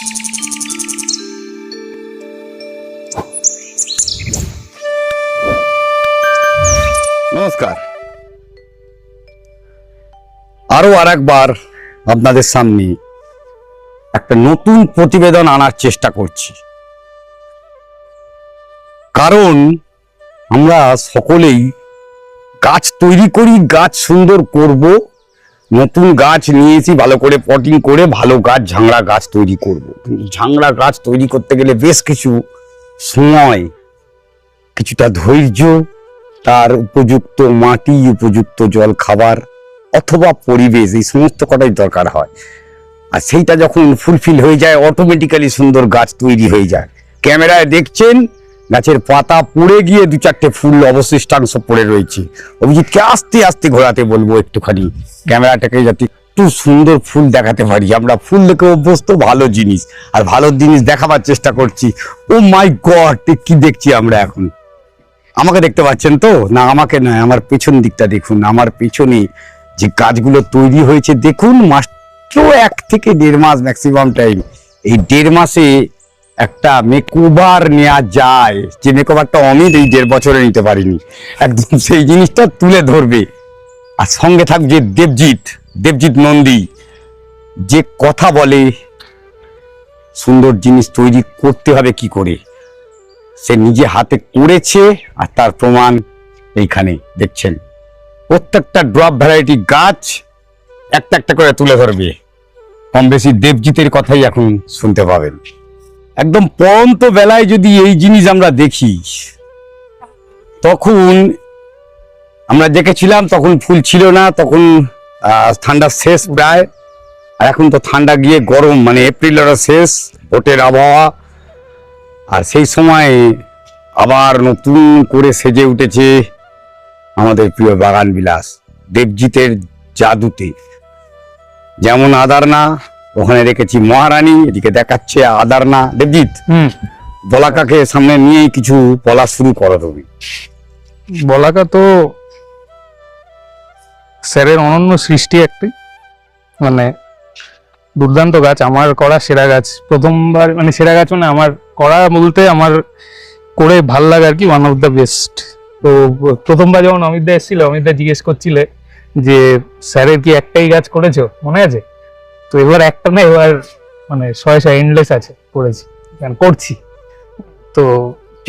নমস্কার, আরো আরেকবার আপনাদের সামনে একটা নতুন প্রতিবেদন আনার চেষ্টা করছি। কারণ আমরা সকলেই গাছ তৈরি করি, গাছ সুন্দর করব, নতুন গাছ নিয়েছি, ভালো করে পটিং করে ভালো গাছ, ঝাংড়া গাছ তৈরি করব। কিন্তু ঝাংড়া গাছ তৈরি করতে গেলে বেশ কিছু সময়, কিছুটা ধৈর্য, তার উপযুক্ত মাটি, উপযুক্ত জল খাবার অথবা পরিবেশ, এই সমস্ত কটাই দরকার হয়। আর সেইটা যখন ফুলফিল হয়ে যায়, অটোমেটিক্যালি সুন্দর গাছ তৈরি হয়ে যায়। ক্যামেরায় দেখছেন গাছের পাতা পড়ে গিয়ে দু চারটে ফুল অবশিষ্টাংশ পড়ে রয়েছে। অভিজিৎকে আস্তে আস্তে ঘোরাতে বলবো একটুখানি ক্যামেরাটাকে, যাতে একটু সুন্দর ফুল দেখাতে পারি। আমরা ফুল দেখে অভ্যস্ত, ভালো জিনিস, আর ভালো জিনিস দেখাবার চেষ্টা করছি। ও মাই গড, কি দেখছি আমরা এখন? আমাকে দেখতে পাচ্ছেন তো? না, আমাকে নয়, আমার পেছন দিকটা দেখুন। আমার পেছনে যে গাছগুলো তৈরি হয়েছে দেখুন, মাত্র 1 থেকে 1.5 মাস ম্যাক্সিমাম টাইম। এই 1.5 মাসে একটা মেকওভার নেওয়া যায়, যে মেকওভারটা অমিত এই 1.5 বছরে নিতে পারিনি। একদম সেই জিনিসটা তুলে ধরবে। আর সঙ্গে থাকবে দেবজিৎ নন্দী, যে কথা বলে সুন্দর জিনিস তৈরি করতে হবে কি করে, সে নিজে হাতে করেছে, আর তার প্রমাণ এইখানে দেখছেন। প্রত্যেকটা ড্রপ ভ্যারাইটি গাছ একটা একটা করে তুলে ধরবে। কম বেশি দেবজিতের কথাই এখন শুনতে পাবেন। একদম পরন্ত বেলায় যদি এই জিনিস আমরা দেখি, তখন আমরা দেখেছিলাম তখন ফুল ছিল না, তখন ঠান্ডা শেষ প্রায়। আর এখন তো ঠান্ডা গিয়ে গরম, মানে এপ্রিলের শেষ, ভোটের আবহাওয়া। আর সেই সময় আবার নতুন করে সেজে উঠেছে আমাদের প্রিয় বাগান বিলাস দেবজিতের জাদুতে। যেমন আদারনা, ওখানে রেখেছি মহারানী, এদিকে দেখাচ্ছে আদারনা। দেবজিৎ, বলাকাকে সামনে নিয়েই কিছু বলা শুরু করো তুমি। বলাকা তো স্যারের অনন্য সৃষ্টি একটি, মানে দুর্দান্ত গাছ, আমার করা সেরা গাছ। প্রথমবার, মানে সেরা গাছ মানে আমার করা বলতে আমার করে ভাল লাগে আর কি, ওয়ান অফ দ্য বেস্ট। তো প্রথমবার যখন অমিতদা এসেছিল, অমিতদা জিজ্ঞেস করছিলে যে স্যারের কি একটাই গাছ করেছো, মনে আছে? তো এবার একটা না, এবার মানে 100 এন্ডলেস আছে, করেছি, করছি। তো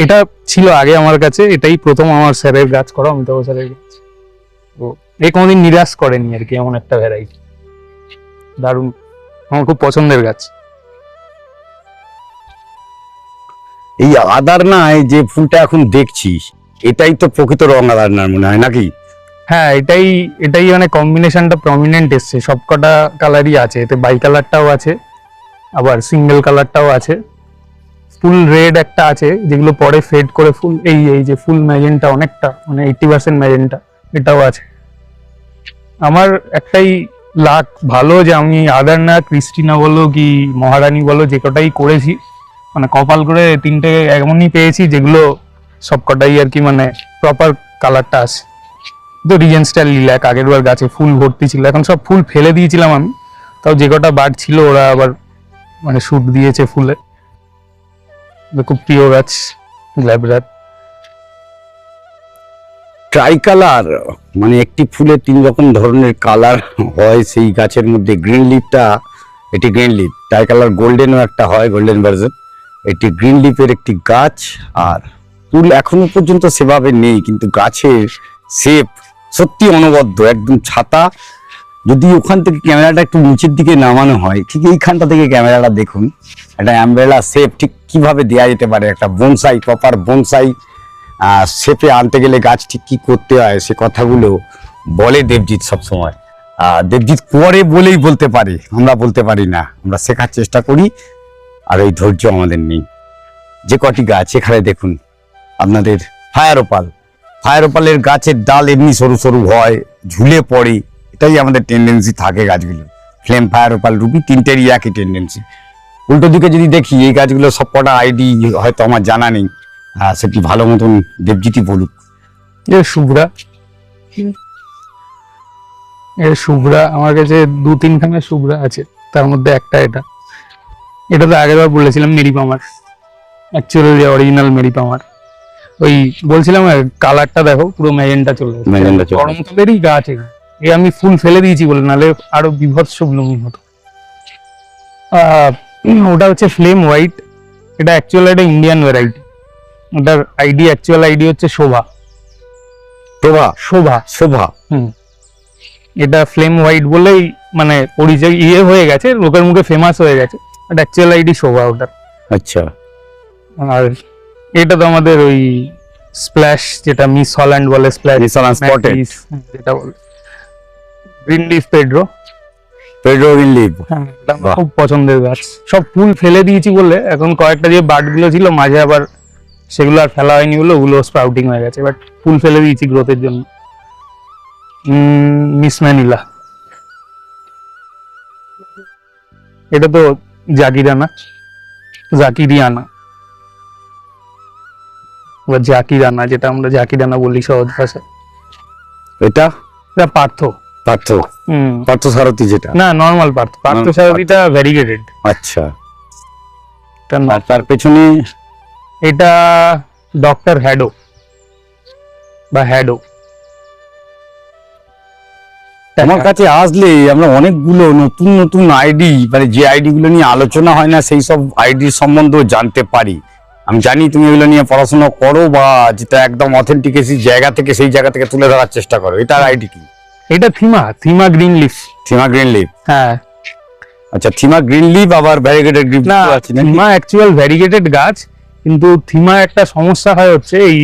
এটা ছিল আগে আমার কাছে, এটাই প্রথম আমার স্যারের গাছ করা, অমিতাভ স্যারের গাছ। তো এ কোনোদিন নিরাশ করেনি আর কি, এমন একটা ভ্যারাইটি, দারুণ, আমার খুব পছন্দের গাছ। এই আদারনায় যে ফুলটা এখন দেখছি, এটাই তো প্রকৃত রং আদারনার মনে হয়, নাকি? হ্যাঁ, এটাই মানে কম্বিনেশনটা প্রমিনেন্ট এসছে, সবকটা কালারই আছে, এতে বাই কালারটাও আছে, আবার সিঙ্গেল কালারটাও আছে, ফুল রেড একটা আছে, যেগুলো পরে ফেড করে ফুল, এই যে ফুল ম্যাজেন্টা, অনেকটা মানে 80% ম্যাজেন্টা, এটাও আছে। আমার একটাই লাক ভালো যে আমি আদারনা, ক্রিস্টিনা বলো কি মহারানী বলো, যে কটাই করেছি, মানে কপাল করে 3টে এমনই পেয়েছি যেগুলো সবকটাই আর কি মানে প্রপার কালারটা আছে। তো রিজেন্ট স্টাইল লিল্যাক আগের বার গাছে ফুল ভর্তি ছিল, এখন সব ফুল ফেলে দিয়েছিলাম আমি, তাও যে কটা বার্ড ছিল ওরা আবার মানে শুট দিয়েছে ফুলে। খুব প্রিয় গাছ গ্ল্যাবরার। ট্রাই কালার মানে একটি ফুলে 3 রকম ধরনের কালার হয় সেই গাছের মধ্যে। গ্রিন লিফটা, এটি গ্রিন লিফ। ট্রাই কালার গোল্ডেনও একটা হয়, গোল্ডেন ভার্সন। এটি গ্রিন লিফের একটি গাছ। আর ফুল এখনো পর্যন্ত সেভাবে নেই, কিন্তু গাছের শেপ সত্যি অনবদ্য, একদম ছাতা। যদি ওখান থেকে ক্যামেরাটা একটু নিচের দিকে নামানো হয়, ঠিক এইখানটা থেকে ক্যামেরাটা দেখুন, একটা অ্যাম্ব্রেলা শেপ ঠিক কিভাবে দেওয়া যেতে পারে। একটা বনসাই, প্রপার বনসাই শেপে আনতে গেলে গাছ ঠিক কি করতে হয়, সে কথাগুলো বলে দেবজিৎ সবসময়। দেবজিৎ করে বলেই বলতে পারে, আমরা বলতে পারি না, আমরা শেখার চেষ্টা করি, আর ওই ধৈর্য আমাদের নেই। যে কটি গাছ এখানে দেখুন, আপনাদের ফায়ার ওপালের গাছের ডাল এমনি সরু সরু হয়, ঝুলে পড়ে, এটাই আমাদের টেন্ডেন্সি থাকে গাছগুলো। ফ্লেম, ফায়ার ওপাল, রুবি, 3টেরই একই টেন্ডেন্সি। উল্টো দিকে যদি দেখি, এই গাছগুলো সব কটা আইডি হয়তো আমার জানা নেই, সেটি ভালো মতন দেবজিৎই বলুক। শুভ্রা আমার কাছে 2-3 খানা শুভ্রা আছে, তার মধ্যে একটা এটা। এটা তো আগেরবার বলেছিলাম Mary Palmer, actually original Mary Palmer. ওই বলছিলাম কালারটা দেখো পুরো ম্যাজেন্টা চলে এসেছে, ম্যাজেন্টা চলে গরমকালেরই গাছ এগুলো। এই আমি ফুল ফেলে দিয়েছি বলে, নাহলে আরো বিভৎস ব্লুমিং হতো। ওটা হচ্ছে ফ্লেম হোয়াইট, এটা অ্যাকচুয়ালি একটা ইন্ডিয়ান ভ্যারাইটি। ওটার অ্যাকচুয়াল আইডি হচ্ছে শোভা। শোভা শোভা। এটা ফ্লেম হোয়াইট বলেই মানে পরিচয় হয়ে গেছে, লোকের মুখে ফেমাস হয়ে গেছে। বাট অ্যাকচুয়াল আইডি শোভা ওটার। আচ্ছা। আর এটা তো আমাদের ওই স্প্ল্যাশ, যেটা মিস হল্যান্ড বলে, স্প্ল্যাশ Miss Holland spotted। যেটা বলে green leaf Pedro. Green leaf. হ্যাঁ, এটা আমার খুব পছন্দের গাছ। সব ফুল ফেলে দিয়েছি বলে এখন কয়েকটা যে বাড গুলো ছিল মাঝে আবার সেগুলো আর ফেলা হয়নি বলে ওগুলো স্প্রাউটিং হয়ে গেছে, বাট ফুল ফেলে দিয়েছি গ্রোথের জন্য। মিস ম্যানিলা, এটা তো জাকিরিয়ানা বা জাকিরানা, যেটা আমরা জাকিরানা বলি সহজ ভাষায়। এটা পার্থ পার্থ সারথি, যেটা না নরমাল পার্থ সারথিটা ভ্যারিগেটেড। আচ্ছা। এটা আর তার পেছনে এটা ডক্টর হ্যাডো বা হ্যাডো। আমার কাছে আসলে আমরা অনেকগুলো নতুন নতুন আইডি, মানে যে আইডি গুলো নিয়ে আলোচনা হয় না সেই সব আইডির সম্বন্ধেও জানতে পারি। আমি জানি তুমি এগুলো নিয়ে পড়াশোনা করো, বা যেটা একদম অথেন্টিক জায়গা থেকে সেই জায়গা থেকে তুলে ধরার চেষ্টা করো। এটার আইডি কি? এটা থিমা গ্রিন লিফ। হ্যাঁ। আচ্ছা, থিমা গ্রিন লিফ আবার ভ্যারিগেটেড লিফ না, আছে না? থিমা অ্যাকচুয়াল ভ্যারিগেটেড গাছ, কিন্তু থিমা একটা সমস্যা হয় হচ্ছে এই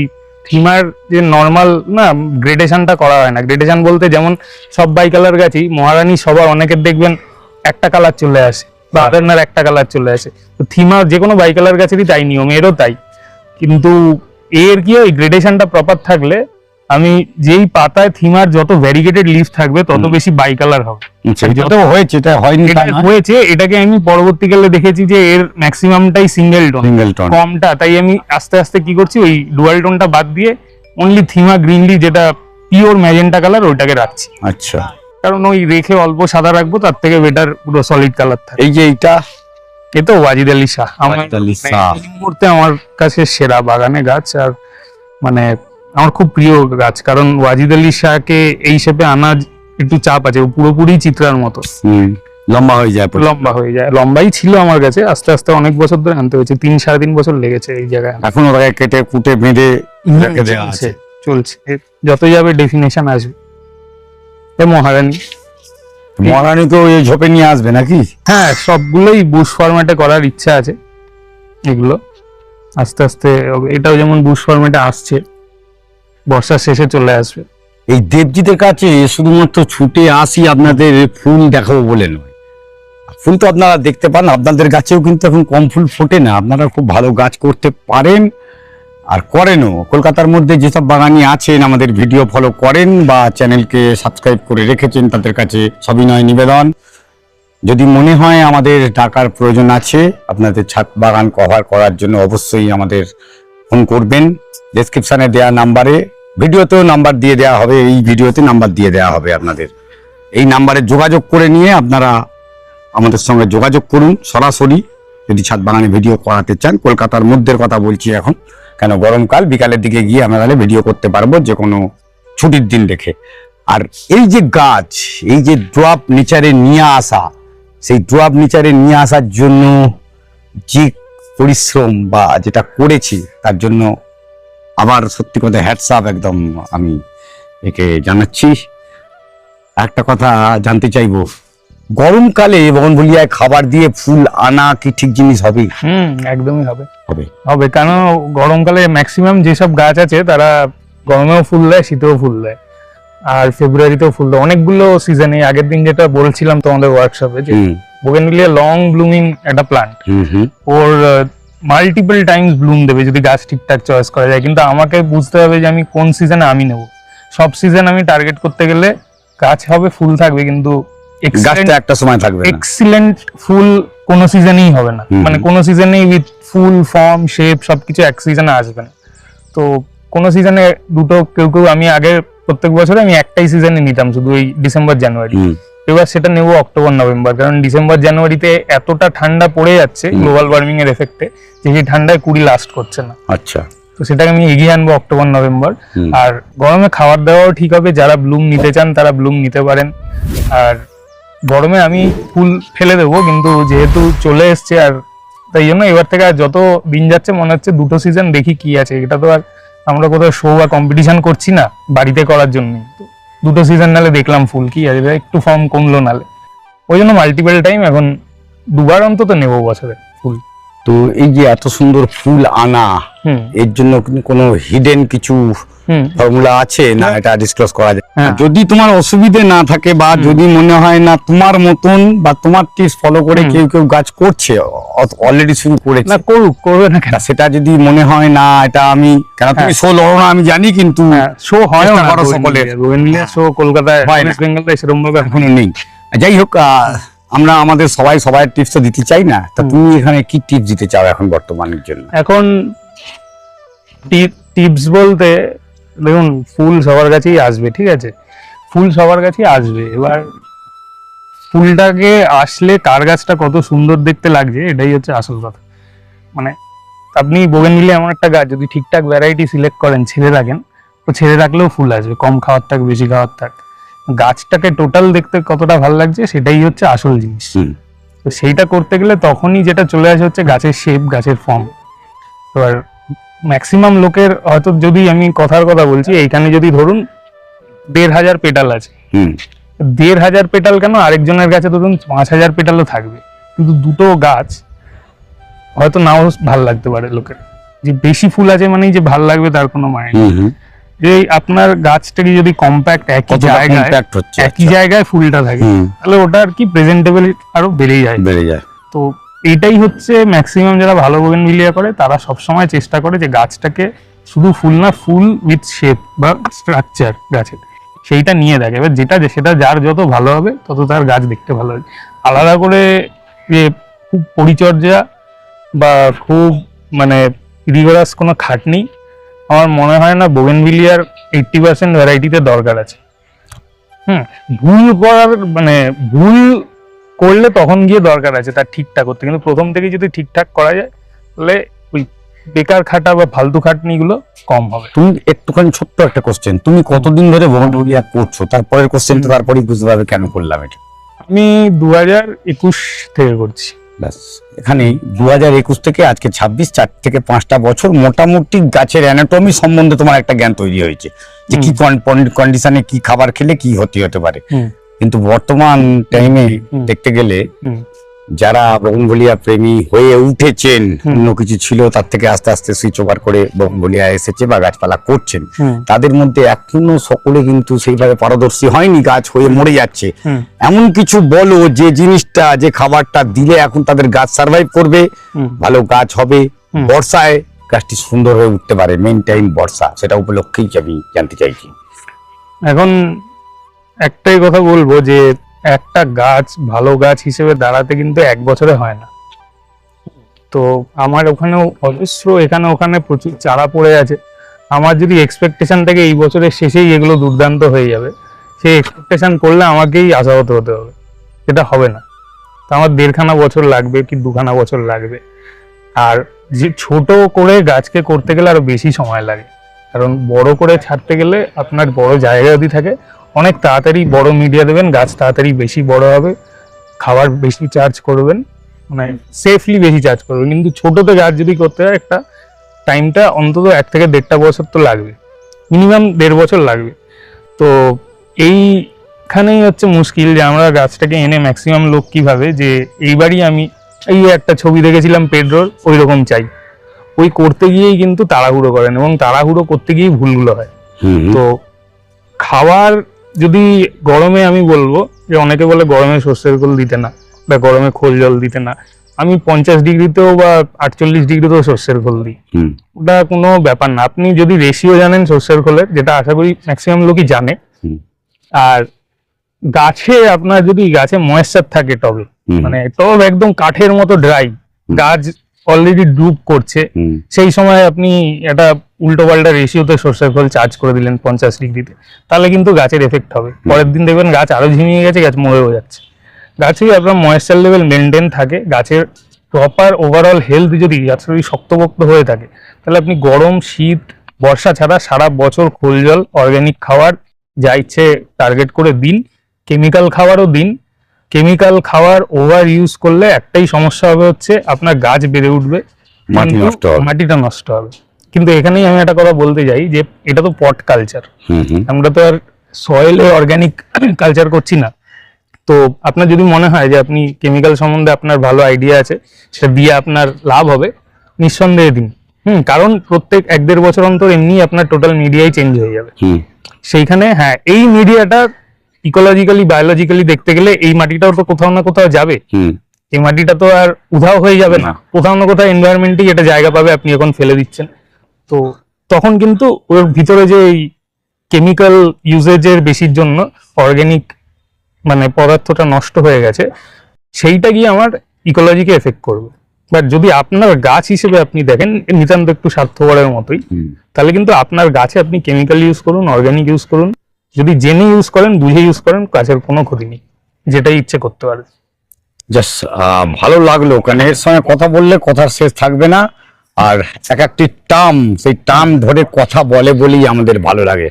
থিমার যে নর্মাল না গ্রেডেশনটা করা হয় না। গ্রেডেশন বলতে যেমন সব বাই কালার গাছই মহারানী সবার অনেকের দেখবেন একটা কালার চলে আসে, বা আদারনার একটা কালার চলে আসে। তো থিমা যে কোনো বাই কালার গাছেরই তাই নিয়ম, এরও তাই। কিন্তু এর কি ওই গ্রেডেশনটা প্রপার থাকলে আমি যেই পাতায় থিমার যত ভ্যারিগেটেড লিফ থাকবে তত বেশি বাই কালার হবে। যেটা হয়েছে, এটা হয়নি তা না। হয়েছে, এটাকে আমি পরবর্তীকালে দেখেছি যে এর ম্যাক্সিমামটাই সিঙ্গেল টোন, কমটা। তাই আমি আস্তে আস্তে কি করছি, ওই ডুয়াল টোনটা বাদ দিয়ে অনলি থিমা গ্রিনলি, যেটা পিওর ম্যাজেন্টা কালার, ওইটাকে রাখছি। আচ্ছা। কারণ ওই রেখে অল্প সাদা রাখবো, তার থেকে বেটার পুরো সলিড কালার থাকে। এই যে এইটা, এ তো ওয়াজিদ আলী শাহ আমার এই মুহূর্তে আমার কাছে সেরা বাগানে গাছ। আর মানে আমার খুব প্রিয় গাছ, কারণ ওয়াজিদ আলী শাহকে এই শেপে আনা একটু চাপ আছে। ও পুরোপুরি চিত্রার মতো লম্বা হয়ে যায়। লম্বাই ছিল আমার কাছে, আস্তে আস্তে অনেক বছর ধরে আনতে হয়েছে, 3-3.5 বছর লেগেছে এই জায়গায়। এখন ওটাকে কেটে কুটে বেঁধে রেখে দেওয়া আছে, চলছে। যত যাবে ডেফিনেশন আসবে। মহারানী তো এই ঝোপে নিয়ে আসবে নাকি? হ্যাঁ, সবগুলোই বুশ ফরম্যাটে করার ইচ্ছা আছে। এগুলো আস্তে আস্তে, এটাও যেমন বুশ ফরম্যাটে আসছে, বর্ষার শেষে চলে আসবে। এই দেবজিতের কাছে শুধুমাত্র ছুটে আসি আপনাদের ফুল দেখাবো বলে নয়, ফুল তো আপনারা দেখতে পান, আপনাদের গাছেও কিন্তু এখন কম ফুল ফোটে না। আপনারা খুব ভালো গাছ করতে পারেন আর করেনও। কলকাতার মধ্যে যেসব বাগানি আছেন, আমাদের ভিডিও ফলো করেন বা চ্যানেলকে সাবস্ক্রাইব করে রেখেছেন, তাদের কাছে সবিনয় নিবেদন, যদি মনে হয় আমাদের টাকার প্রয়োজন আছে আপনাদের ছাদ বাগান কভার করার জন্য, অবশ্যই আমাদের ফোন করবেন। ডেসক্রিপশনে দেওয়া নাম্বারে, ভিডিওতেও নাম্বার দিয়ে দেওয়া হবে, এই ভিডিওতে নাম্বার দিয়ে দেওয়া হবে আপনাদের। এই নাম্বারে যোগাযোগ করে নিয়ে আপনারা আমাদের সঙ্গে যোগাযোগ করুন সরাসরি, যদি ছাদ বাগানে ভিডিও করাতে চান। কলকাতার মধ্যের কথা বলছি এখন, কেন গরমকাল, বিকালের দিকে গিয়ে আমরা তাহলে ভিডিও করতে পারবো যে কোনো ছুটির দিন দেখে। আর এই যে গাছ, এই যে ড্রপ নেচারে নিয়ে আসা, সেই ড্রপ নেচারে নিয়ে আসার জন্য যে পরিশ্রম বা যেটা করেছি, তার জন্য আবার সত্যি কথা হ্যাটস আপ একদম আমি একে জানাচ্ছি। একটা কথা জানতে চাইবো, গরমকালে বনভুলিয়ায় খাবার দিয়ে ফুল আনা কি ঠিক জিনিস হবে? একদমই হবে। কারণ গরমকালে ম্যাক্সিমাম যেসব গাছ আছে তারা গরমেও ফুল দেয়, শীতেও ফুল দেয়, আর ফেব্রুয়ারিতেও ফুল দেয়। অনেকগুলো সিজনে, আগের দিন যেটা বলছিলাম তোমাদের ওয়ার্কশপে, যে বোগেনভিলিয়া লং ব্লুমিং একটা প্লান্ট, ওর মাল্টিপল টাইমস ব্লুম দেবে যদি গাছ ঠিকঠাক চয়েস করা যায়। কিন্তু আমাকে বুঝতে হবে যে আমি কোন সিজনে আমি নেব। সব সিজন আমি টার্গেট করতে গেলে গাছ হবে, ফুল থাকবে, কিন্তু গাছটা একটা সময় থাকবে না। এক্সিলেন্ট ফুল কোন সিজনেই হবে না, মানে কোন সিজনেই উইথ ফুল ফর্ম শেপ সবকিছু এক সিজনে আসবে না। তো কোন সিজনে দুটো, কেউ আমি আগে প্রত্যেক বছরে আমি একটাই সিজনে নিতাম শুধু, ওই ডিসেম্বর জানুয়ারি। এবার সেটা নেবো অক্টোবর নভেম্বর, কারণ ডিসেম্বর জানুয়ারিতে এতটা ঠান্ডা পড়ে যাচ্ছে গ্লোবাল ওয়ার্মিং এর এফেক্টে যে সেই ঠান্ডায় কুড়ি লাস্ট করছে না। আচ্ছা, তো সেটাকে আমি এগিয়ে আনবো অক্টোবর নভেম্বর। আর গরমে খাবার দাওয়াও ঠিক হবে, যারা ব্লুম নিতে চান তারা ব্লুম নিতে পারেন। আর গরমে আমি ফুল ফেলে দেবো, কিন্তু যেহেতু চলে এসছে আর তাই জন্য এবার থেকে আর যত দিন যাচ্ছে মনে হচ্ছে দুটো সিজন দেখি কি আছে। এটা তো আর আমরা কোথাও শো বা কম্পিটিশন করছি না বাড়িতে করার জন্য, দুটো সিজন নালে দেখলাম ফুল কি আছে, একটু ফর্ম কমলো নালে, ওই জন্য মাল্টিপল টাইম এখন দুবার অন্তত নেবো বছরে ফুল। তো এই যে এত সুন্দর ফুল আনা, এর জন্য কোনো হিডেন কিছু ফর্মুলা আছে না, এটা ডিসক্লোজ করা যায়? যদি তোমার অসুবিধে না থাকে বা যদি মনে হয় না তোমার মতন বা তোমার টিপস ফলো করে কেউ কেউ গাছ করছে, অলরেডি শুরু করেছে, না করুক, করবে না কেন, সেটা যদি মনে হয় না এটা আমি কেন, তুমি শো লড়ো না আমি জানি, কিন্তু শো হয় না সকলের শো কলকাতায় ওয়েস্ট বেঙ্গলে সেরকম ভাবে এখনো নেই। যাই হোক, আমরা আমাদের সবাই টিপস তো দিতে চাই না, তা তুমি এখানে কি টিপস দিতে চাও এখন বর্তমানের জন্য? এখন টিপস বলতে দেখুন, ফুল সবার কাছেই আসবে, ঠিক আছে, ফুল সবার কাছেই আসবে। এবার ফুলটাকে আসলে কার গাছটা কত সুন্দর দেখতে লাগছে এটাই হচ্ছে আসল কথা। মানে আপনি বোগেনভিলিয়া এমন একটা গাছ যদি ঠিকঠাক ভ্যারাইটি সিলেক্ট করেন, ছেড়ে রাখেন, তো ছেড়ে রাখলেও ফুল আসবে, কম খাওয়ার থাক বেশি খাওয়ার থাক, গাছটাকে টোটাল দেখতে কতটা ভালো লাগছে সেটাই হচ্ছে আসল জিনিস। তো সেইটা করতে গেলে তখনই যেটা চলে আসে হচ্ছে গাছের শেপ, গাছের ফর্ম। এবার ম্যাক্সিমাম লোকের হয়তো, যদি আমি কথার কথা বলছি, এইখানে যদি ধরুন ১,৫০০ পেটাল আছে, ১,৫০০ পেটাল কেন, আরেকজনের গাছে ধরুন ৫,০০০ পেটালও থাকবে, কিন্তু দুটো গাছ হয়তো নাও ভাল লাগতে পারে লোকের। যে বেশি ফুল আছে মানেই যে ভাল লাগবে তার কোনো মানে নেই। যে আপনার গাছটাকে যদি কম্প্যাক্ট একই জায়গায় ফুলটা থাকে, তাহলে ওটা আর কি প্রেজেন্টেবল আরো বেড়ে যায়। তো এইটাই হচ্ছে ম্যাক্সিমাম যারা ভালো বোগেনভিলিয়া করে তারা সবসময় চেষ্টা করে যে গাছটাকে শুধু ফুল না, ফুল উইথ শেপ বা স্ট্রাকচার গাছের সেইটা নিয়ে দেখে। এবার সেটা যার যত ভালো হবে তত তার গাছ দেখতে ভালো হবে। আলাদা করে যে খুব পরিচর্যা বা খুব মানে রিগোরাস কোনো খাটনি আমার মনে হয় না বোগেনভিলিয়ার 80% ভ্যারাইটিতে দরকার আছে। ভুল করার মানে ভুল করলে তখন গিয়ে দরকার আছে তার ঠিকঠাক করতে, কিন্তু প্রথম থেকে যদি ঠিকঠাক করা যায় তাহলে ওই বেকার খাটা বা ফালতু খাটনি গুলো কম হবে। তুমি একটুখানি ছোট্ট একটা কোশ্চেন, তুমি কতদিন ধরে বোগেনভিলিয়া করছো? তারপরের কোশ্চেনটা তারপরেই বুঝতে পারবে কেন করলাম এটা। আমি 2021 থেকে করছি। ব্যাস, এখানে 2021 থেকে আজকে 26, 4 থেকে 5টা বছর মোটামুটি গাছের অ্যানাটমি সম্বন্ধে তোমার একটা জ্ঞান তৈরি হয়েছে, যে কি কন্ডিশনে কি খাবার খেলে কি হতে পারে। কিন্তু বর্তমান টাইমে দেখতে গেলে যারা বোগেনভিলিয়া প্রেমী হয়ে উঠেছেন, অন্য কিছু ছিল তার থেকে আস্তে আস্তে সুইচ ওভার করে বোগেনভিলিয়া এসেছে বা গাছপালা করছেন, তাদের মধ্যে এখনো সকলে কিন্তু সেইভাবে পারদর্শী হয়নি, গাছ হয়ে মরে যাচ্ছে। এমন কিছু বলো যে জিনিসটা, যে খাবারটা দিলে এখন তাদের গাছ সার্ভাইভ করবে, ভালো গাছ হবে, বর্ষায় গাছটি সুন্দর হয়ে উঠতে পারে, মেইন টাইম বর্ষা, সেটা উপলক্ষেই আমি জানতে চাইছি। এখন একটাই কথা বলবো যে একটা গাছ ভালো গাছ হিসেবে দাঁড়াতে কিন্তু 1 বছরে হয় না। তো আমার ওখানেও অজস্র এখানে ওখানে প্রচুর চারা পড়ে আছে। আমার যদি এক্সপেকটেশন থাকে এই বছরের শেষেই এগুলো দুর্দান্ত হয়ে যাবে, সেই এক্সপেকটেশন করলে আমাকেই আশাহত হতে হবে, সেটা হবে না। তো আমার 1.5 বছর লাগবে কি 2 বছর লাগবে। আর যে ছোট করে গাছকে করতে গেলে আরো বেশি সময় লাগে, কারণ বড় করে ছাড়তে গেলে আপনার বড় জায়গা যদি থাকে অনেক তাড়াতাড়ি বড় মিডিয়া দেবেন, গাছ তাড়াতাড়ি বেশি বড় হবে, খাবার বেশি চার্জ করবেন, মানে সেফলি বেশি চার্জ করবেন। কিন্তু ছোটতে গাছ যদি করতে হয় একটা টাইমটা অন্তত 1 থেকে 1.5 বছর তো লাগবে, মিনিমাম 1.5 বছর লাগবে। তো এইখানেই হচ্ছে মুশকিল যে আমরা গাছটাকে এনে ম্যাক্সিমাম লোক কি ভাবে যে এইবারই আমি এই একটা ছবি দেখেছিলাম পেড্রোর, ওই রকম চাই, ওই করতে গিয়েই কিন্তু তাড়াহুড়ো করেন এবং তাড়াহুড়ো করতে গিয়েই ভুলগুলো হয়। তো খাবার যদি গরমে, আমি বলবো যে অনেকে বলে গরমে সর্ষের খোল দিতে না বা গরমে খোল জল দিতে না, আমি 50 ডিগ্রিতেও বা 48 ডিগ্রিতেও সর্ষের খোল দিই, ওটা কোনো ব্যাপার না। আপনি যদি রেশিও জানেন সর্ষের খোলের, যেটা আশা করি ম্যাক্সিমাম লোকই জানে, আর গাছে আপনার যদি গাছে ময়েশ্চার থাকে টবে, মানে টব একদম কাঠের মতো ড্রাই, গাছ অলরেডি ড্রুপ করছে, সেই সময় আপনি একটা উল্টো পাল্টা রেশিওতে সর্ষের খোল চার্জ করে দিলেন 50°-তে, তাহলে কিন্তু গাছের এফেক্ট হবে। পরের দিন দেখবেন গাছ আরো ঝিমিয়ে গেছে, গাছ মরেও যাচ্ছে। গাছে আপনার ময়েশ্চার লেভেল মেনটেন থাকে, গাছের প্রপার ওভারঅল হেলথ যদি গাছ যদি শক্তপোক্ত হয়ে থাকে, তাহলে আপনি গরম শীত বর্ষা ছাড়া সারা বছর খোল জল অর্গ্যানিক খাবার যা ইচ্ছে টার্গেট করে দিন, কেমিক্যাল খাবারও দিন। কেমিক্যাল খাবার ওভার ইউজ করলে একটাই সমস্যা হবে, হচ্ছে আপনার গাছ বেড়ে উঠবে, মাটি কিন্তু নষ্ট হবে। মাটিটা নষ্ট হবে। কিন্তু এখানেই আমি একটা কথা বলতে চাই যে এটা তো পট কালচার, আমরা তো আর সয়েলে অর্গ্যানিক কালচার করছি না। তো আপনার যদি মনে হয় যে আপনি কেমিক্যাল সম্বন্ধে আপনার ভালো আইডিয়া আছে, সেটা দিয়ে আপনার লাভ হবে, নিঃসন্দেহে দিন। কারণ প্রত্যেক 1-1.5 বছর অন্তর এমনি আপনার টোটাল মিডিয়াই চেঞ্জ হয়ে যাবে। সেইখানে হ্যাঁ, এই মিডিয়াটা ইকোলজিক্যালি বায়োলজিক্যালি দেখতে গেলে এই মাটিটাও তো কোথাও না কোথাও যাবে। এই মাটিটা তো আর উধাও হয়ে যাবে না, কোথাও না কোথাও এনভায়রনমেন্টেই এটা জায়গা পাবে, আপনি এখন ফেলে দিচ্ছেন। তো তখন কিন্তু ওর ভিতরে যে এই কেমিক্যাল ইউজেজের বেশির জন্য অর্গ্যানিক মানে পদার্থটা নষ্ট হয়ে গেছে, সেইটা গিয়ে আমার ইকোলজিকে এফেক্ট করবে। বাট যদি আপনার গাছ হিসেবে আপনি দেখেন নিতান্ত একটু স্বার্থপরের মতোই, তাহলে কিন্তু আপনার গাছে আপনি কেমিক্যাল ইউজ করুন, অর্গ্যানিক ইউজ করুন, যদি জেনে ইউজ করেন, বুঝে ইউজ করেন, গাছের কোনো ক্ষতি নেই, যেটাই ইচ্ছে করতে পারে। জাস্ট ভালো লাগলো, কারণ এর সঙ্গে কথা বললে কথার শেষ থাকবে না। আর এক একটি টার্ম, সেই টার্ম ধরে কথা বলে বলেই আমাদের ভালো লাগে।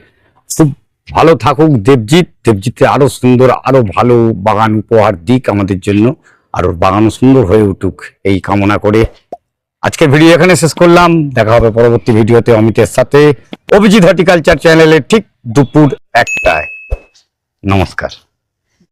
খুব ভালো থাকুক দেবজিৎ আরো সুন্দর, আরো ভালো বাগান উপহার দিক আমাদের জন্য, আর ওর বাগানও সুন্দর হয়ে উঠুক এই কামনা করে আজকের ভিডিও এখানে শেষ করলাম। দেখা হবে পরবর্তী ভিডিওতে অমিতের সাথে, অভিজিৎ হর্টিকালচার চ্যানেলে ঠিক দুপুর 1টায়। নমস্কার।